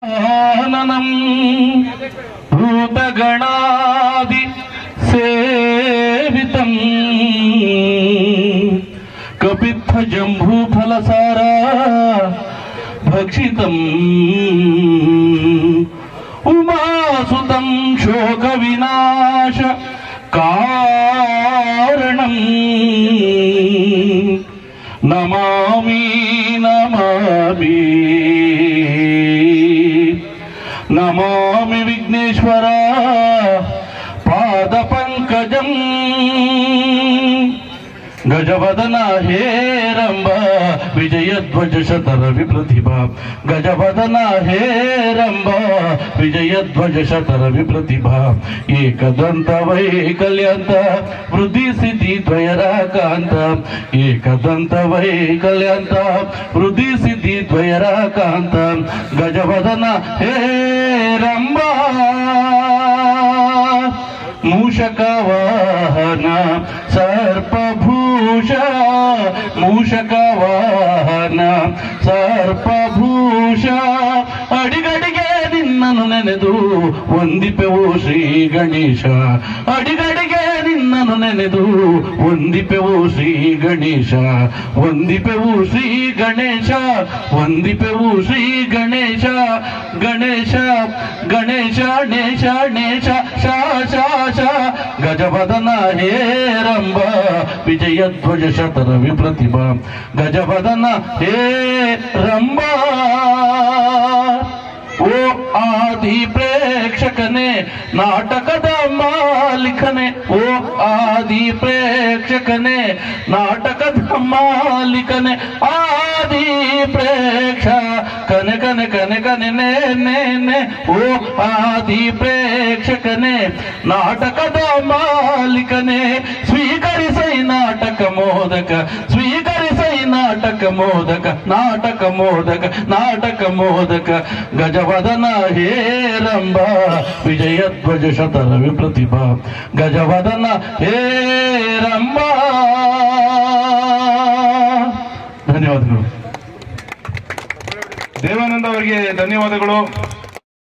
ಆನನಂ ಭೂತಗಣಾದಿ ಸೇವಿತಂ ಕಪಿತ್ಥ ಜಂಬೂಫಲಸಾರ ಭಕ್ಷಿತಂ ಉಮಾಸುತಂ ಶೋಕ ವಿನಾಶ ಕಾರಣಂ ನಮಾಮಿ ನಮಾಮಿ ನಮಾಮಿ ವಿಘ್ನೇಶ್ವರ ಪಾದ ಪಂಕಜಂ ಗಜವದನ ಹೇರಂಬ ವಿಜಯಧ್ವಜ ಶತರ ವಿಪ್ರತಿಭಾ ಗಜವದನ ಹೇರಂಬ ವಿಜಯಧ್ವಜ ಶತರ ವಿಪ್ರತಿಭಾ ಏಕದಂತ ವೈಕಲ್ಯಾಂತ ವೃದ್ಧಿ ಸಿದ್ಧಿ ದ್ವಯರಾಕಾಂತ ಏಕದಂತ ವೈಕಲ್ಯಾಂತ ವೃದ್ಧಿ ಸಿದ್ಧಿ ದ್ವಯರಾಕಾಂತ ಗಜವದನ ಹೇರಂಬ ಮೂಷಕ ವಾಹನ ಸರ್ಪಭೂಷ ಮೂಷಕ ವಾಹನ ಸರ್ಪಭೂಷ ಅಡಿಗಡಿಗೆ ನಿನ್ನನ್ನು ನೆನೆದು ವಂದಿಪೆವು ಶ್ರೀ ಗಣೇಶ ಅಡಿಗಡಿಗೆ ನಿನ್ನನ್ನು ನೆನೆದು ವಂದಿಪೆವು ಶ್ರೀ ಗಣೇಶ ವಂದಿಪೆವು ಶ್ರೀ ಗಣೇಶ ವಂದಿಪೆವು ಶ್ರೀ ಗಣೇಶ ಗಣೇಶ ಗಣೇಶ ನೇಶ ನೇಶ ಶಾ ಶಾ ಶಾ ಗಜವದನ ಹೇರಂಬ ವಿಜಯಧ್ವಜ ಶತರ ವಿಪ್ರತಿಭಾ ಗಜವದನ ಹೇರಂಬ ಓ ಆದಿ ಪ್ರೇಕ್ಷಕನೇ ನಾಟಕದ ಮಾಲಿಕನೇ ಓ ಆದಿ ಪ್ರೇಕ್ಷಕನೇ ನಾಟಕದ ಮಾಲಿಕನೇ ಆದಿ ಪ್ರೇಕ್ಷ ಕನೆ ಕನೆ ಕನೆ ಕನೆ ನೇ ನೇ ನೇ ಓ ಆದಿ ಪ್ರೇಕ್ಷಕನೇ ನಾಟಕದ ಮಾಲಿಕನೇ ಸ್ವೀಕರಿಸೈ ನಾಟಕ ಮೋದಕ ಸ್ವೀಕರಿಸೈ ನಾಟಕ ಮೋದಕ ನಾಟಕ ಮೋದಕ ನಾಟಕ ಮೋದಕ ಗಜವದನ ಹೇರಂಬ ವಿಜಯಧ್ವಜ ಶತರ ವಿಪ್ರತಿಭಾ ಗಜವದನ ಹೇರಂಬ. ಧನ್ಯವಾದಗಳು. ದೇವಾನಂದ ಅವರಿಗೆ ಧನ್ಯವಾದಗಳು.